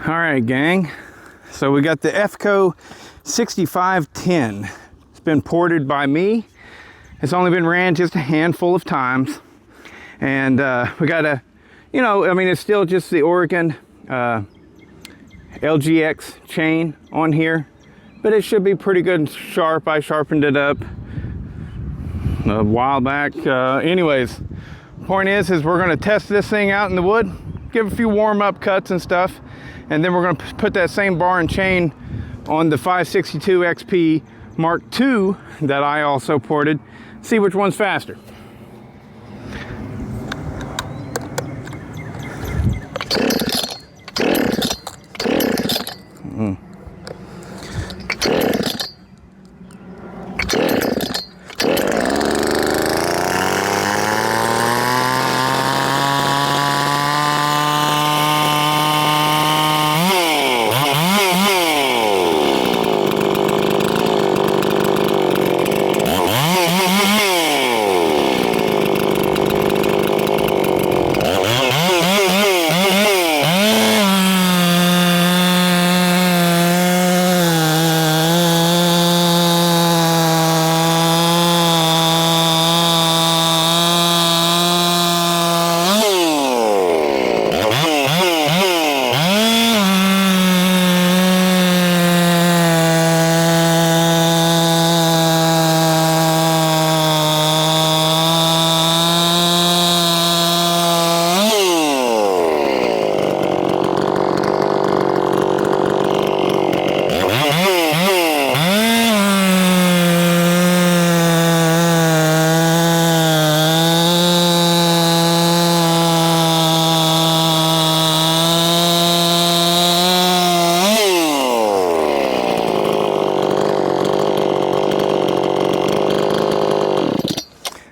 All right, gang. So we got the Efco 6510. It's been ported by me. It's only been ran just a handful of times. And we got a, it's still just the Oregon LGX chain on here, but it should be pretty good and sharp. I sharpened it up a while back. Anyways, point is we're gonna test this thing out in the wood, give a few warm-up cuts and stuff, and then we're gonna put that same bar and chain on the 562 XP Mark II that I also ported, see which one's faster.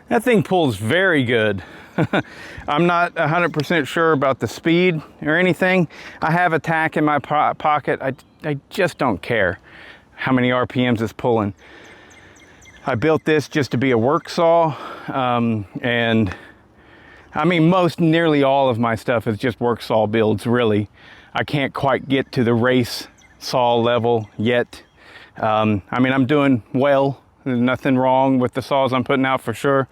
That thing pulls very good. I'm not 100% sure about the speed or anything. I have a tack in my pocket. I just don't care how many RPMs it's pulling. I built this just to be a work saw, and I mean nearly all of my stuff is just work saw builds, really. I can't quite get to the race saw level yet. I'm doing well. There's nothing wrong with the saws I'm putting out for sure,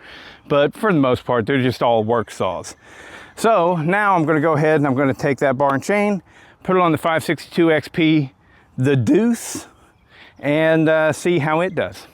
but for the most part, they're just all work saws. So now I'm gonna go ahead and I'm gonna take that bar and chain, put it on the 562 XP, the Deuce, and see how it does.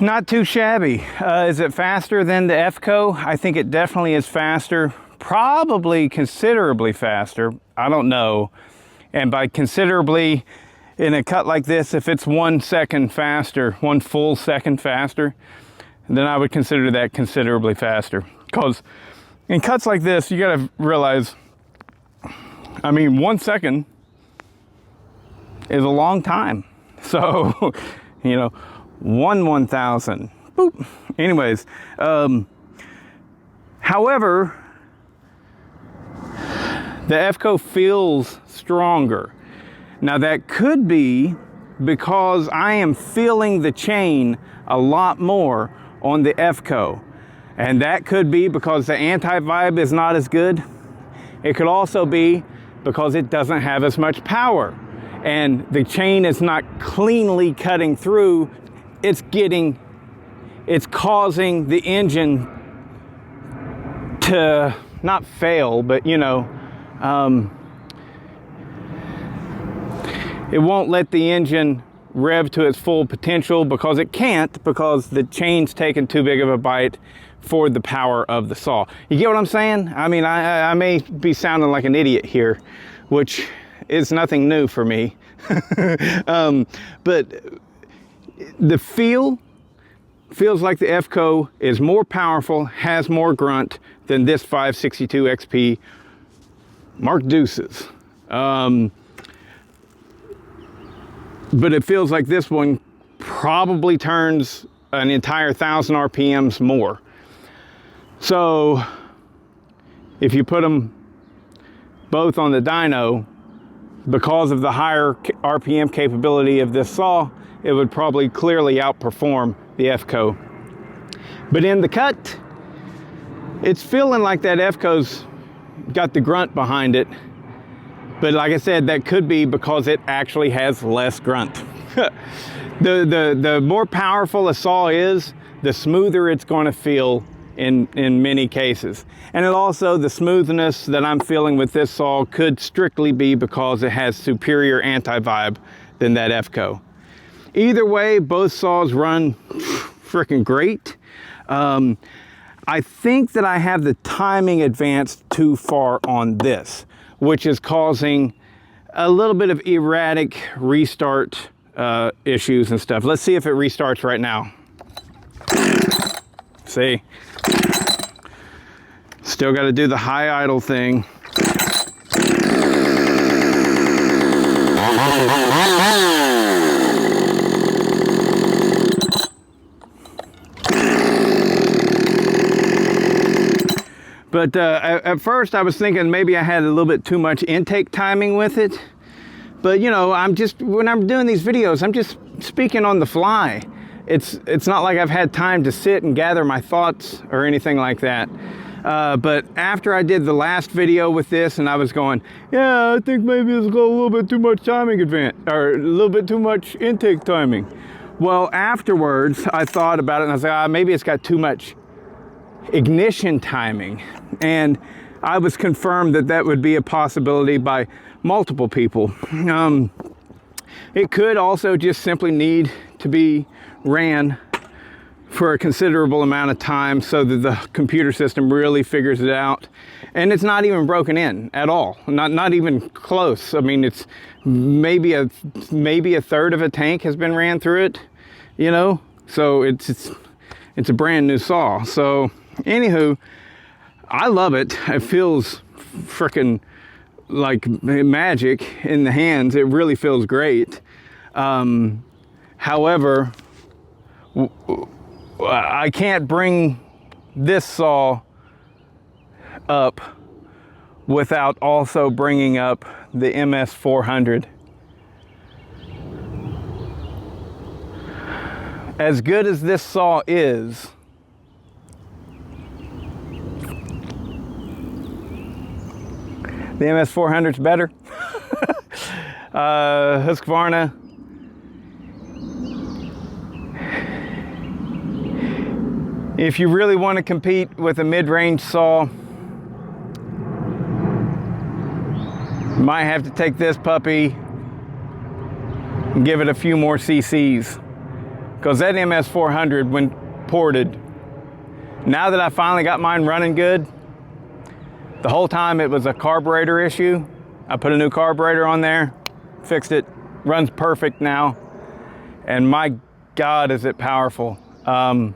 Not too shabby. Is it faster than the Efco? I think it definitely is faster. Probably considerably faster. I don't know. And by considerably, in a cut like this, if it's 1 second faster, 1 full second faster, then I would consider that considerably faster. Because in cuts like this, you gotta realize, I mean, 1 second is a long time. So, you know, 1/1000. Boop. Anyways, however, the Efco feels stronger. Now that could be because I am feeling the chain a lot more on the Efco. And that could be because the anti-vibe is not as good. It could also be because it doesn't have as much power. And the chain is not cleanly cutting through. It's causing the engine to not fail, but you know, it won't let the engine rev to its full potential because it can't, because the chain's taking too big of a bite for the power of the saw. You get what I'm saying? I mean, I may be sounding like an idiot here, which is nothing new for me. But the feels like the Efco is more powerful, has more grunt than this 562 XP. Mark deuces. But it feels like this one probably turns an entire 1,000 RPMs more. So if you put them both on the dyno, because of the higher RPM capability of this saw, it would probably clearly outperform the Efco. But in the cut, it's feeling like that Efco's got the grunt behind it. But like I said, that could be because it actually has less grunt. The more powerful a saw is, the smoother it's going to feel in many cases. And it also, the smoothness that I'm feeling with this saw could strictly be because it has superior anti-vibe than that Efco. Either way, both saws run freaking great. I think that I have the timing advanced too far on this, which is causing a little bit of erratic restart issues and stuff. Let's see if it restarts right now. See? Still got to do the high idle thing. But at first I was thinking maybe I had a little bit too much intake timing with it. But you know, when I'm doing these videos, I'm just speaking on the fly. It's not like I've had time to sit and gather my thoughts or anything like that. But after I did the last video with this and I was going, yeah, I think maybe it's got a little bit too much timing advance, or a little bit too much intake timing. Well, afterwards I thought about it and I was like, maybe it's got too much ignition timing. And I was confirmed that that would be a possibility by multiple people. It could also just simply need to be ran for a considerable amount of time so that the computer system really figures it out. And it's not even broken in at all, not even close. I mean, it's maybe a third of a tank has been ran through it, you know. So it's a brand new saw. So anywho, I love it. It feels freaking like magic in the hands. It really feels great. However, I can't bring this saw up without also bringing up the MS400. As good as this saw is, the MS400's better. Husqvarna. If you really want to compete with a mid-range saw, you might have to take this puppy and give it a few more cc's, because that MS400, when ported, now that I finally got mine running good, the whole time it was a carburetor issue. I put a new carburetor on there, fixed it, runs perfect now, and my God, is it powerful. And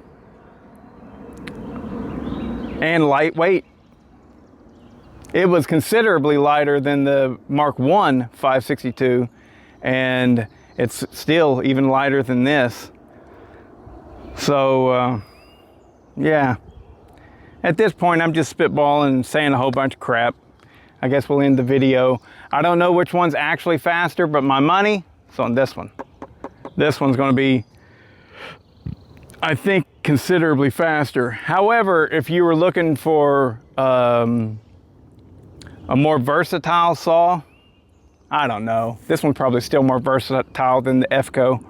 lightweight. It was considerably lighter than the Mark I 562, and it's still even lighter than this. So, yeah. At this point, I'm just spitballing and saying a whole bunch of crap. I guess we'll end the video. I don't know which one's actually faster, but my money is on this one. This one's going to be, I think, considerably faster. However, if you were looking for a more versatile saw, I don't know. This one's probably still more versatile than the Efco,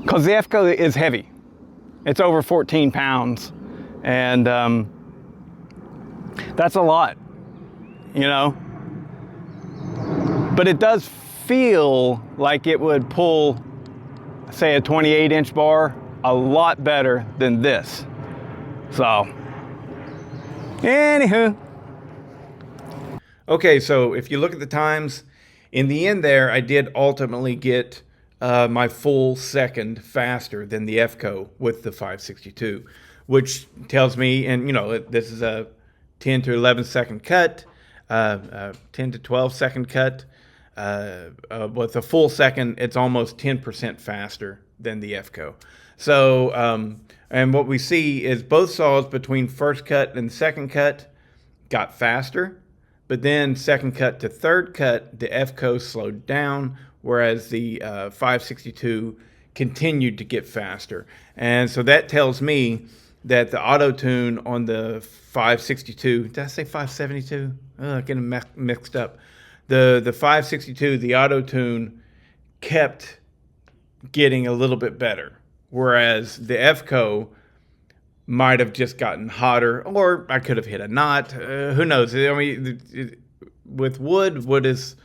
because the Efco is heavy. It's over 14 pounds, and that's a lot, you know. But it does feel like it would pull, say, a 28-inch bar a lot better than this. So, anywho. Okay, so if you look at the times, in the end there, I did ultimately get my full second faster than the Efco with the 562, which tells me, and you know, this is a 10 to 11 second cut, 10 to 12 second cut. With a full second, it's almost 10% faster than the Efco. So, and what we see is both saws between first cut and second cut got faster. But then second cut to third cut, the Efco slowed down, whereas the 562 continued to get faster. And so that tells me that the auto tune on the 562, did I say 572? Getting mixed up. The 562, the auto tune kept getting a little bit better, whereas the Efco might have just gotten hotter, or I could have hit a knot. Who knows? I mean, with wood is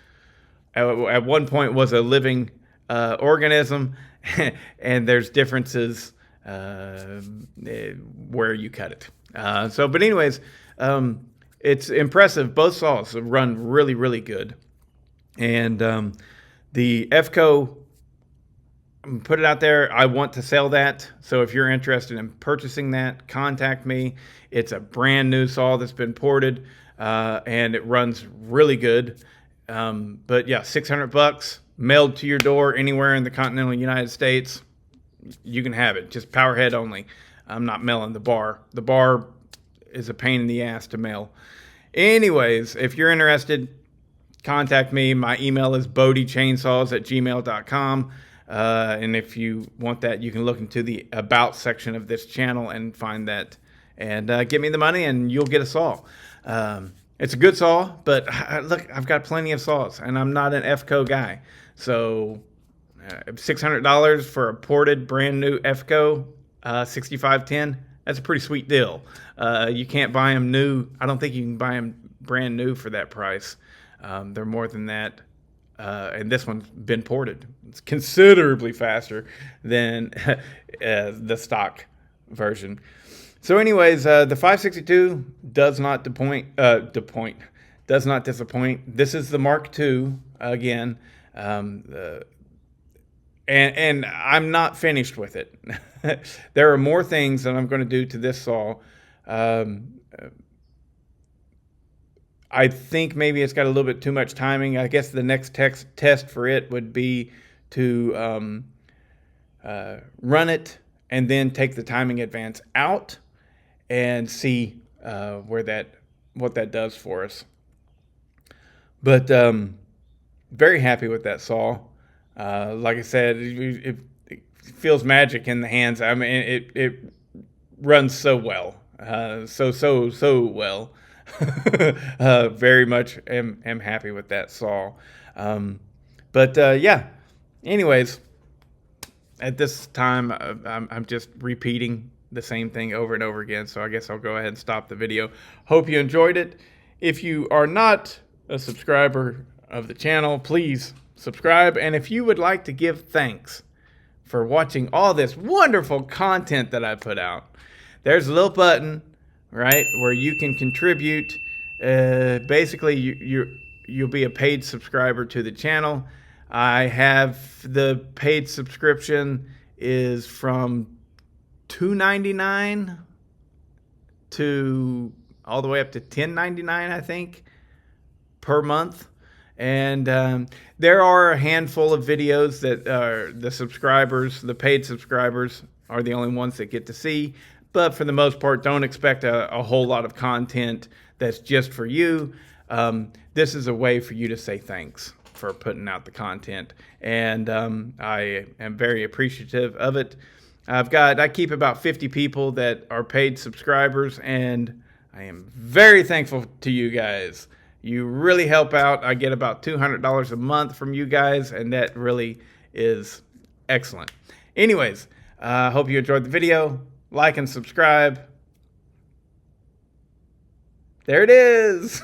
at one point was a living organism, and there's differences where you cut it. But anyways, it's impressive. Both saws run really, really good, and the Efco, put it out there. I want to sell that. So if you're interested in purchasing that, contact me. It's a brand new saw that's been ported, and it runs really good. But yeah, $600 mailed to your door anywhere in the continental United States. You can have it. Just power head only. I'm not mailing the bar. The bar is a pain in the ass to mail. Anyways, if you're interested, contact me. My email is bodiechainsaws@gmail.com. And if you want that, you can look into the About section of this channel and find that. And give me the money and you'll get a saw. It's a good saw, but look, I've got plenty of saws, and I'm not an Efco guy. So $600 for a ported brand new Efco 6510, that's a pretty sweet deal. You can't buy them new. I don't think you can buy them brand new for that price. They're more than that. And this one's been ported. It's considerably faster than the stock version. So anyways, the 562 does not disappoint. This is the Mark II again. And I'm not finished with it. There are more things that I'm going to do to this saw. I think maybe it's got a little bit too much timing. I guess the next test for it would be to run it and then take the timing advance out and see what that does for us. But very happy with that saw. Like I said, it feels magic in the hands. I mean, it runs so well, so well. Very much am happy with that saw. Yeah. Anyways, at this time, I'm just repeating the same thing over and over again. So I guess I'll go ahead and stop the video. Hope you enjoyed it. If you are not a subscriber of the channel, please subscribe. And if you would like to give thanks for watching all this wonderful content that I put out. There's a little button, right, where you can contribute. Basically, you'll be a paid subscriber to the channel. I have the paid subscription is from $2.99 to all the way up to $10.99, I think, per month. And there are a handful of videos that the subscribers, the paid subscribers, are the only ones that get to see. But for the most part, don't expect a whole lot of content that's just for you. This is a way for you to say thanks for putting out the content. And I am very appreciative of it. I keep about 50 people that are paid subscribers, and I am very thankful to you guys. You really help out. I get about $200 a month from you guys, and that really is excellent. Anyways, I hope you enjoyed the video. Like and subscribe. There it is.